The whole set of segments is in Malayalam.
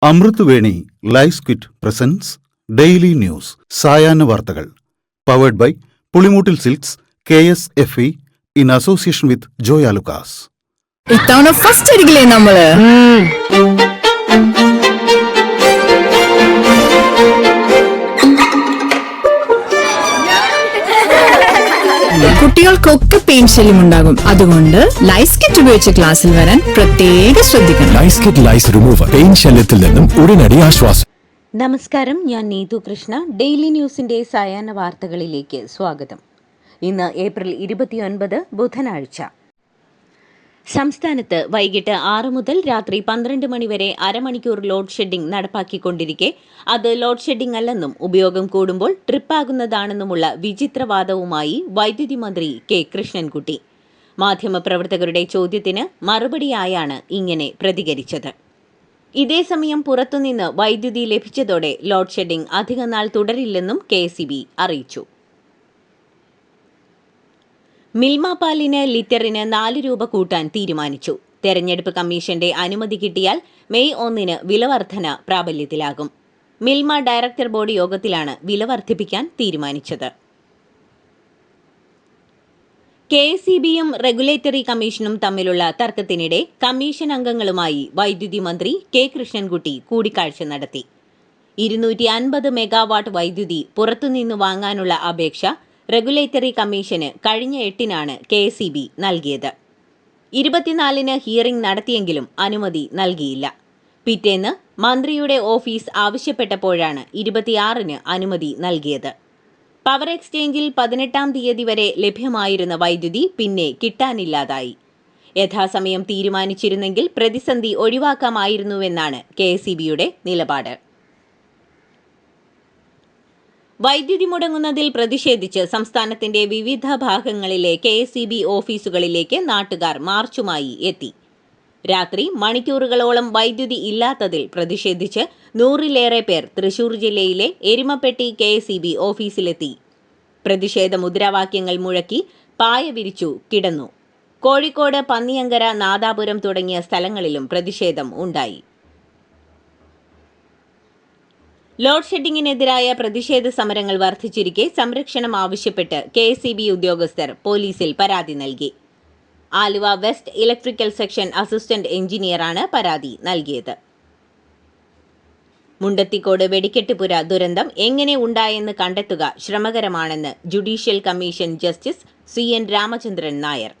അമൃത് Veni life quit presence daily news സായാഹ്ന വാർത്തകൾ powered by Pulimoottil silks KSFE in association with Joyalukkas. ഇത്തവണ ഫസ്റ്റ് അടിക്കില്ലേ നമ്മള്? കുട്ടികൾക്കൊക്കെ പെയിൻ ശല്യം ഉണ്ടാകും. അതുകൊണ്ട് ലൈസ് കിറ്റ് ഉപയോഗിച്ച് ക്ലാസ്സിൽ വരാൻ പ്രത്യേകം ശ്രദ്ധിക്കണം. ലൈസ് കിറ്റ് ലൈസ് റിമൂവർ പെയിൻ ശല്യത്തിൽ നിന്നും ഉടനടി ആശ്വാസം. നമസ്കാരം, ഞാൻ നീതു കൃഷ്ണ. ഡെയിലി ന്യൂസിന്റെ സായാഹ്ന വാർത്തകളിലേക്ക് സ്വാഗതം. ഇന്ന് ഏപ്രിൽ 29 ബുധനാഴ്ച. സംസ്ഥാനത്ത് വൈകിട്ട് 6 മുതൽ രാത്രി 12 മണിവരെ അരമണിക്കൂർ ലോഡ് ഷെഡിംഗ് നടപ്പാക്കിക്കൊണ്ടിരിക്കെ അത് ലോഡ് ഷെഡിംഗ് അല്ലെന്നും ഉപയോഗം കൂടുമ്പോൾ ട്രിപ്പാകുന്നതാണെന്നുമുള്ള വിചിത്രവാദവുമായി വൈദ്യുതി മന്ത്രി കെ കൃഷ്ണൻകുട്ടി മാധ്യമപ്രവർത്തകരുടെ ചോദ്യത്തിന് മറുപടിയായാണ് ഇങ്ങനെ പ്രതികരിച്ചത്. ഇതേസമയം പുറത്തുനിന്ന് വൈദ്യുതി ലഭിച്ചതോടെ ലോഡ് ഷെഡിംഗ് അധികനാൾ തുടരില്ലെന്നും KEB അറിയിച്ചു. മിൽമ പാലിന് ലിറ്ററിന് 4 രൂപ കൂട്ടാൻ തീരുമാനിച്ചു. തെരഞ്ഞെടുപ്പ് കമ്മീഷന്റെ അനുമതി കിട്ടിയാൽ മെയ് 1 വില വർധന പ്രാബല്യത്തിലാകും. മിൽമ ഡയറക്ടർ ബോർഡ് യോഗത്തിലാണ് വില വർദ്ധിപ്പിക്കാൻ തീരുമാനിച്ചത്. KEBയും റെഗുലേറ്ററി കമ്മീഷനും തമ്മിലുള്ള തർക്കത്തിനിടെ കമ്മീഷൻ അംഗങ്ങളുമായി വൈദ്യുതി മന്ത്രി കെ കൃഷ്ണൻകുട്ടി കൂടിക്കാഴ്ച നടത്തി. 250 മെഗാവാട്ട് വൈദ്യുതി പുറത്തുനിന്ന് വാങ്ങാനുള്ള അപേക്ഷ റെഗുലേറ്ററി കമ്മീഷന് കഴിഞ്ഞ 8-നാണ് KEB നൽകിയത്. 24-ന് ഹിയറിംഗ് നടത്തിയെങ്കിലും അനുമതി നൽകിയില്ല. പിറ്റേന്ന് മന്ത്രിയുടെ ഓഫീസ് ആവശ്യപ്പെട്ടപ്പോഴാണ് 26-ന് അനുമതി നൽകിയത്. പവർ എക്സ്ചേഞ്ചിൽ 18-ാം തീയതി വരെ ലഭ്യമായിരുന്ന വൈദ്യുതി പിന്നെ കിട്ടാനില്ലാതായി. യഥാസമയം തീരുമാനിച്ചിരുന്നെങ്കിൽ പ്രതിസന്ധി ഒഴിവാക്കാമായിരുന്നുവെന്നാണ് KEBയുടെ നിലപാട്. വൈദ്യുതി മുടങ്ങുന്നതിൽ പ്രതിഷേധിച്ച് സംസ്ഥാനത്തിന്റെ വിവിധ ഭാഗങ്ങളിലെ KEB ഓഫീസുകളിലേക്ക് നാട്ടുകാർ മാർച്ചുമായി എത്തി. രാത്രി മണിക്കൂറുകളോളം വൈദ്യുതി ഇല്ലാത്തതിൽ പ്രതിഷേധിച്ച് 100-ലേറെ പേർ തൃശൂർ ജില്ലയിലെ എരുമപ്പെട്ടി KEB ഓഫീസിലെത്തി പ്രതിഷേധ മുദ്രാവാക്യങ്ങൾ മുഴക്കി പായ വിരിച്ചു കിടന്നു. കോഴിക്കോട്, പന്നിയങ്കര, നാദാപുരം തുടങ്ങിയ സ്ഥലങ്ങളിലും പ്രതിഷേധം ഉണ്ടായി. ലോഡ് ഷെഡിംഗിനെതിരായ പ്രതിഷേധ സമരങ്ങൾ വർദ്ധിച്ചിരിക്കെ സംരക്ഷണം ആവശ്യപ്പെട്ട് KEB ഉദ്യോഗസ്ഥർ പോലീസിൽ പരാതി നൽകി. Aluva west electrical section assistant എഞ്ചിനീയറാണ് പരാതി നൽകിയത്. മുണ്ടത്തിക്കോട് വെടിക്കെട്ടുപുര ദുരന്തം എങ്ങനെ ഉണ്ടായെന്ന് കണ്ടെത്തുക ശ്രമകരമാണെന്ന് judicial commission justice CN Ramachandran Nair.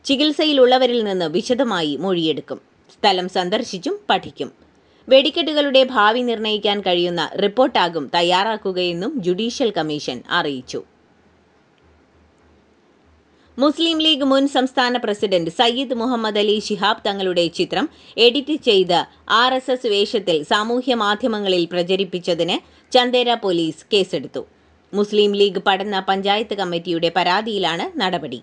ചികിത്സയിലുള്ളവരിൽ നിന്ന് വിശദമായി മൊഴിയെടുക്കും. സ്ഥലം സന്ദർശിച്ചും പഠിക്കും. വെടിക്കെട്ടുകളുടെ ഭാവി നിർണ്ണയിക്കാൻ കഴിയുന്ന റിപ്പോർട്ടാകും തയ്യാറാക്കുകയെന്നും ജുഡീഷ്യൽ കമ്മീഷൻ അറിയിച്ചു. മുസ്ലിം ലീഗ് മുൻ സംസ്ഥാന പ്രസിഡന്റ് സയ്യിദ് മുഹമ്മദ് അലി ശിഹാബ് തങ്ങളുടെ ചിത്രം എഡിറ്റ് ചെയ്ത് RSS വേഷത്തിൽ സാമൂഹ്യ മാധ്യമങ്ങളിൽ പ്രചരിപ്പിച്ചതിന് ചന്ദേര പോലീസ് കേസെടുത്തു. മുസ്ലിം ലീഗ് പഠന പഞ്ചായത്ത് കമ്മിറ്റിയുടെ പരാതിയിലാണ് നടപടി.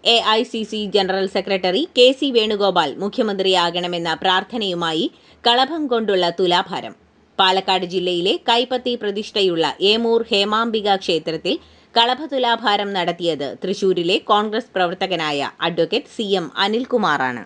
AICC general secretary KC Venugopal മുഖ്യമന്ത്രിയാകണമെന്ന പ്രാർത്ഥനയുമായി കളഭം കൊണ്ടുള്ള തുലാഭാരം. പാലക്കാട് ജില്ലയിലെ കൈപ്പത്തി പ്രതിഷ്ഠയുള്ള ഏമൂർ ഹേമാംബിക ക്ഷേത്രത്തിൽ കളഭ തുലാഭാരം നടത്തിയത് തൃശൂരിലെ കോൺഗ്രസ് പ്രവർത്തകനായ അഡ്വക്കേറ്റ് CM അനിൽകുമാറാണ്.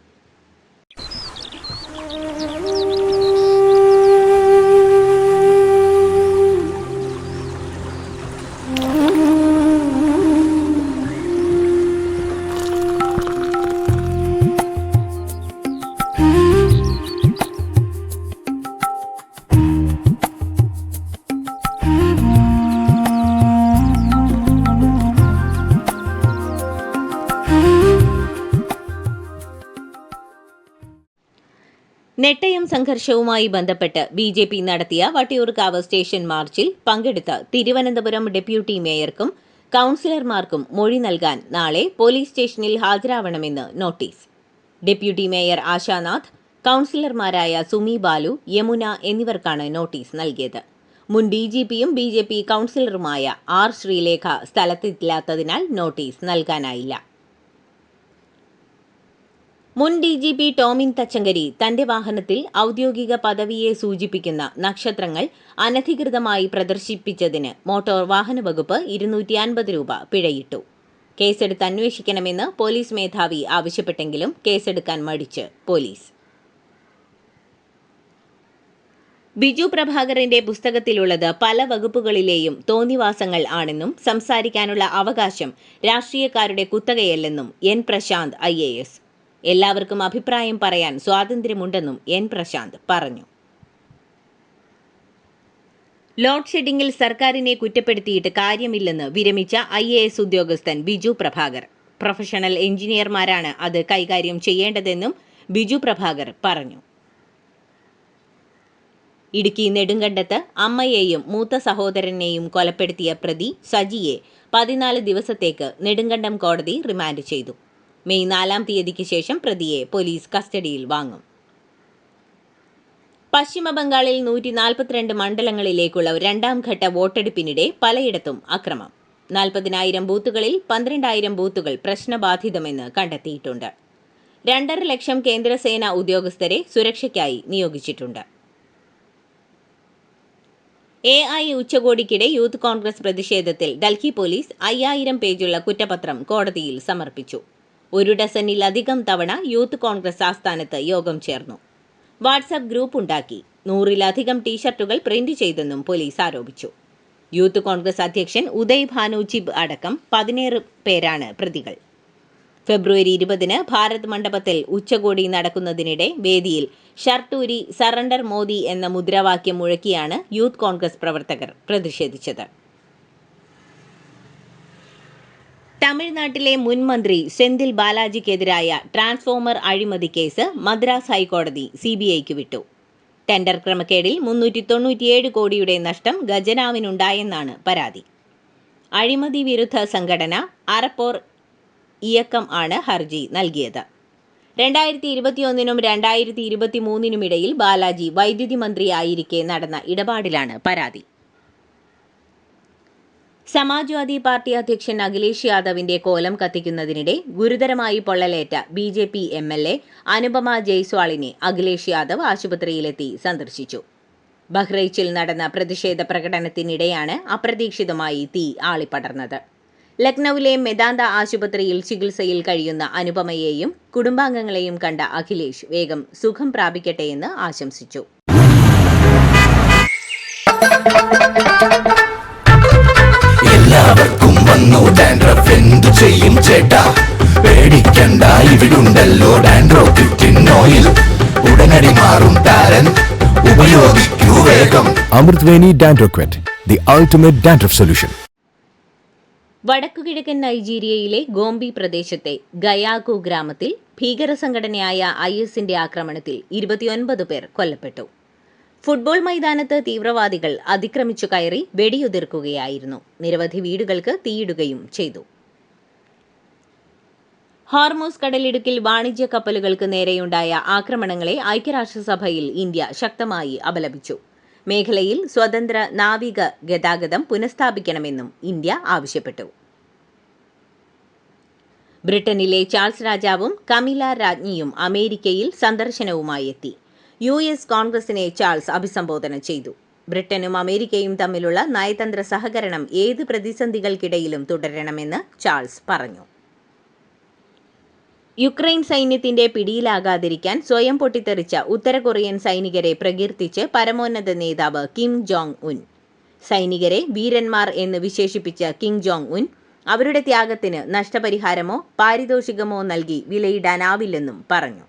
നെട്ടയം സംഘർഷവുമായി ബന്ധപ്പെട്ട് BJP നടത്തിയ വട്ടിയൂർക്കാവ് സ്റ്റേഷൻ മാർച്ചിൽ പങ്കെടുത്ത തിരുവനന്തപുരം ഡെപ്യൂട്ടി മേയർക്കും കൌൺസിലർമാർക്കും മൊഴി നൽകാൻ നാളെ പോലീസ് സ്റ്റേഷനിൽ ഹാജരാവണമെന്ന് നോട്ടീസ്. ഡെപ്യൂട്ടി മേയർ ആശാനാഥ്, കൌൺസിലർമാരായ സുമി ബാലു, യമുന എന്നിവർക്കാണ് നോട്ടീസ് നൽകിയത്. മുൻ DGPയും BJP കൌൺസിലറുമായ R ശ്രീലേഖ സ്ഥലത്തില്ലാത്തതിനാൽ നോട്ടീസ് നൽകാനായില്ല. മുൻ DGP ടോമിൻ തച്ചങ്കരി തന്റെ വാഹനത്തിൽ ഔദ്യോഗിക പദവിയെ സൂചിപ്പിക്കുന്ന നക്ഷത്രങ്ങൾ അനധികൃതമായി പ്രദർശിപ്പിച്ചതിന് മോട്ടോർ വാഹന വകുപ്പ് 250 രൂപ പിഴയിട്ടു. കേസെടുത്ത് അന്വേഷിക്കണമെന്ന് പോലീസ് മേധാവി ആവശ്യപ്പെട്ടെങ്കിലും കേസെടുക്കാൻ മടിച്ച് പോലീസ്. ബിജു പ്രഭാകരന്റെ പുസ്തകത്തിലുള്ളത് പല വകുപ്പുകളിലെയും തോന്നിവാസങ്ങൾ ആണെന്നും സംസാരിക്കാനുള്ള അവകാശം രാഷ്ട്രീയക്കാരുടെ കുത്തകയല്ലെന്നും എൻ പ്രശാന്ത് IAS. എല്ലാവർക്കും അഭിപ്രായം പറയാൻ സ്വാതന്ത്ര്യമുണ്ടെന്നും എൻ പ്രശാന്ത് പറഞ്ഞു. ലോഡ് ഷെഡിംഗിൽ സർക്കാരിനെ കുറ്റപ്പെടുത്തിയിട്ട് കാര്യമില്ലെന്ന് വിരമിച്ച IAS ഉദ്യോഗസ്ഥൻ ബിജു പ്രഭാകർ. പ്രൊഫഷണൽ എഞ്ചിനീയർമാരാണ് അത് കൈകാര്യം ചെയ്യേണ്ടതെന്നും ബിജു പ്രഭാകർ പറഞ്ഞു. ഇടുക്കി നെടുങ്കണ്ടത്ത് അമ്മയെയും മൂത്ത സഹോദരനെയും കൊലപ്പെടുത്തിയ പ്രതി സജിയെ 14 ദിവസത്തേക്ക് നെടുങ്കണ്ടം കോടതി റിമാൻഡ് ചെയ്തു. മെയ് 4 തീയതിക്ക് ശേഷം പ്രതിയെ പോലീസ് കസ്റ്റഡിയിൽ വാങ്ങും. പശ്ചിമബംഗാളിൽ 142 മണ്ഡലങ്ങളിലേക്കുള്ള 2ാം ഘട്ട വോട്ടെടുപ്പിനിടെ പലയിടത്തും അക്രമം. 40,000 ബൂത്തുകളിൽ 12,000 ബൂത്തുകൾ പ്രശ്നബാധിതമെന്ന് കണ്ടെത്തിയിട്ടുണ്ട്. 2.5 ലക്ഷം കേന്ദ്രസേനാ ഉദ്യോഗസ്ഥരെ സുരക്ഷയ്ക്കായി നിയോഗിച്ചിട്ടുണ്ട്. AI ഉച്ചകോടിക്കിടെ യൂത്ത് കോൺഗ്രസ് പ്രതിഷേധത്തിൽ ഡൽഹി പോലീസ് 5000 പേജുള്ള കുറ്റപത്രം കോടതിയിൽ സമർപ്പിച്ചു. 1 ഡസനിലധികം തവണ യൂത്ത് കോൺഗ്രസ് ആസ്ഥാനത്ത് യോഗം ചേർന്നു. വാട്സാപ്പ് ഗ്രൂപ്പ് ഉണ്ടാക്കി. 100-ലധികം ടീഷർട്ടുകൾ പ്രിന്റ് ചെയ്തെന്നും പോലീസ് ആരോപിച്ചു. യൂത്ത് കോൺഗ്രസ് അധ്യക്ഷൻ ഉദയ് ഭാനു ചിബ് അടക്കം 17 പേരാണ് പ്രതികൾ. ഫെബ്രുവരി 20 ഭാരത് മണ്ഡപത്തിൽ ഉച്ചകോടി നടക്കുന്നതിനിടെ വേദിയിൽ ഷർട്ടൂരി സറണ്ടർ മോദി എന്ന മുദ്രാവാക്യം മുഴക്കിയാണ് യൂത്ത് കോൺഗ്രസ് പ്രവർത്തകർ പ്രതിഷേധിച്ചത്. തമിഴ്നാട്ടിലെ മുൻ മന്ത്രി സെന്തിൽ ബാലാജിക്കെതിരായ ട്രാൻസ്ഫോമർ അഴിമതി കേസ് മദ്രാസ് ഹൈക്കോടതി CBIക്ക് വിട്ടു. ടെൻഡർ ക്രമക്കേടിൽ 397 കോടിയുടെ നഷ്ടം ഖജനാവിനുണ്ടായെന്നാണ് പരാതി. അഴിമതി വിരുദ്ധ സംഘടന അറപ്പോർ ഇയക്കം ആണ് ഹർജി നൽകിയത്. 2021 2023 ബാലാജി വൈദ്യുതി മന്ത്രിയായിരിക്കെ നടന്ന ഇടപാടിലാണ് പരാതി. സമാജ്വാദി പാർട്ടി അധ്യക്ഷൻ അഖിലേഷ് യാദവിന്റെ കോലം കത്തിക്കുന്നതിനിടെ ഗുരുതരമായി പൊള്ളലേറ്റ BJP MLA അനുപമ ജയ്സ്വാളിനെ അഖിലേഷ് യാദവ് ആശുപത്രിയിലെത്തി സന്ദർശിച്ചു. ബഹ്റൈച്ചിൽ നടന്ന പ്രതിഷേധ പ്രകടനത്തിനിടെയാണ് അപ്രതീക്ഷിതമായി തീ ആളിപ്പടർന്നത്. ലക്നൌവിലെ മെദാന്ത ആശുപത്രിയിൽ ചികിത്സയിൽ കഴിയുന്ന അനുപമയെയും കുടുംബാംഗങ്ങളെയും കണ്ട അഖിലേഷ് വേഗം സുഖം പ്രാപിക്കട്ടെയെന്ന് ആശംസിച്ചു. എല്ലാവർക്കും വന്നു ഡാൻഡ്രഫ്, എന്തു ചെയ്യും ചേട്ടാ? പേടിക്കണ്ട, ഇവിടുണ്ടല്ലോ ഡാൻഡ്രോക്കിറ്റിൻ ഓയിൽ. ഉടനടി മാറും താരൻ, ഉപയോഗിക്കൂ വേഗം. അമൃത്വേനി ഡാൻഡ്രോക്വിറ്റ്, ദി അൾട്ടിമേറ്റ് ഡാൻഡ്രഫ് സൊല്യൂഷൻ. വടക്കുകിഴക്കൻ നൈജീരിയയിലെ ഗോംബി പ്രദേശത്തെ ഗയാകു ഗ്രാമത്തിൽ ഭീകരസംഘടനയായ ISന്റെ ആക്രമണത്തിൽ 29 പേർ കൊല്ലപ്പെട്ടു. ഫുട്ബോൾ മൈതാനത്ത് തീവ്രവാദികൾ അതിക്രമിച്ചു കയറി വെടിയുതിർക്കുകയായിരുന്നു. നിരവധി വീടുകൾക്ക് തീയിടുകയും ചെയ്തു. ഹോർമൂസ് കടലിടുക്കിൽ വാണിജ്യ കപ്പലുകൾക്ക് നേരെയുണ്ടായ ആക്രമണങ്ങളെ ഐക്യരാഷ്ട്രസഭയിൽ ഇന്ത്യ ശക്തമായി അപലപിച്ചു. മേഖലയിൽ സ്വതന്ത്ര നാവിക ഗതാഗതം പുനഃസ്ഥാപിക്കണമെന്നും ഇന്ത്യ ആവശ്യപ്പെട്ടു. ബ്രിട്ടനിലെ ചാൾസ് രാജാവും കമില രാജ്ഞിയും അമേരിക്കയിൽ സന്ദർശനവുമായി എത്തി. US കോൺഗ്രസിനെ ചാൾസ് അഭിസംബോധന ചെയ്തു. ബ്രിട്ടനും അമേരിക്കയും തമ്മിലുള്ള നയതന്ത്ര സഹകരണം ഏത് പ്രതിസന്ധികൾക്കിടയിലും തുടരണമെന്ന് ചാൾസ് പറഞ്ഞു. യുക്രൈൻ സൈന്യത്തിന്റെ പിടിയിലാകാതിരിക്കാൻ സ്വയം പൊട്ടിത്തെറിച്ച ഉത്തര കൊറിയൻ സൈനികരെ പ്രകീർത്തിച്ച് പരമോന്നത നേതാവ് കിം ജോങ് ഉൻ. സൈനികരെ വീരന്മാർ എന്ന് വിശേഷിപ്പിച്ച കിം ജോങ് ഉൻ അവരുടെ ത്യാഗത്തിന് നഷ്ടപരിഹാരമോ പാരിതോഷികമോ നൽകി വിലയിടാനാവില്ലെന്നും പറഞ്ഞു.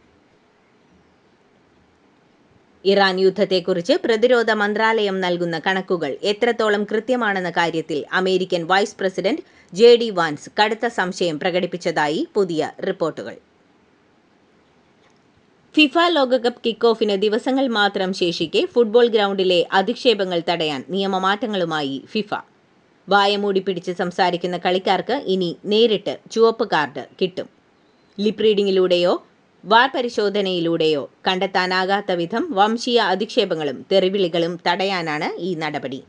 ഇറാൻ യുദ്ധത്തെക്കുറിച്ച് പ്രതിരോധ മന്ത്രാലയം നൽകുന്ന കണക്കുകൾ എത്രത്തോളം കൃത്യമാണെന്ന കാര്യത്തിൽ American vice president JD Vance കടുത്ത സംശയം പ്രകടിപ്പിച്ചതായി പുതിയ റിപ്പോർട്ടുകൾ. ഫിഫ ലോകകപ്പ് കിക്ക് ഓഫിന് ദിവസങ്ങൾ മാത്രം ശേഷിക്കെ ഫുട്ബോൾ ഗ്രൗണ്ടിലെ അധിക്ഷേപങ്ങൾ തടയാൻ നിയമമാറ്റങ്ങളുമായി ഫിഫ. വായമൂടി പിടിച്ച് സംസാരിക്കുന്ന കളിക്കാർക്ക് ഇനി നേരിട്ട് ചുവപ്പ് കാർഡ് കിട്ടും. ലിപ് റീഡിംഗിലൂടെയോ വാർ പരിശോധനയിലൂടെയോ കണ്ടെത്താനാകാത്ത വിധം വംശീയ അധിക്ഷേപങ്ങളും തെറിവിളികളും തടയാനാണ് ഈ നടപടി.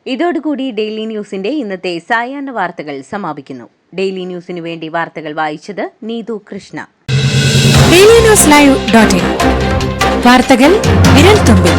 ഇതോടുകൂടി ഡെയിലി ന്യൂസിന്റെ ഇന്നത്തെ സായാഹ്ന വാർത്തകൾ സമാപിക്കുന്നു. ഡെയിലി ന്യൂസിനു വേണ്ടി വാർത്തകൾ വായിച്ചത് നീതു കൃഷ്ണ. DailyNewsLive.in വാർത്തകൾ വിരൽ തുമ്പിൽ.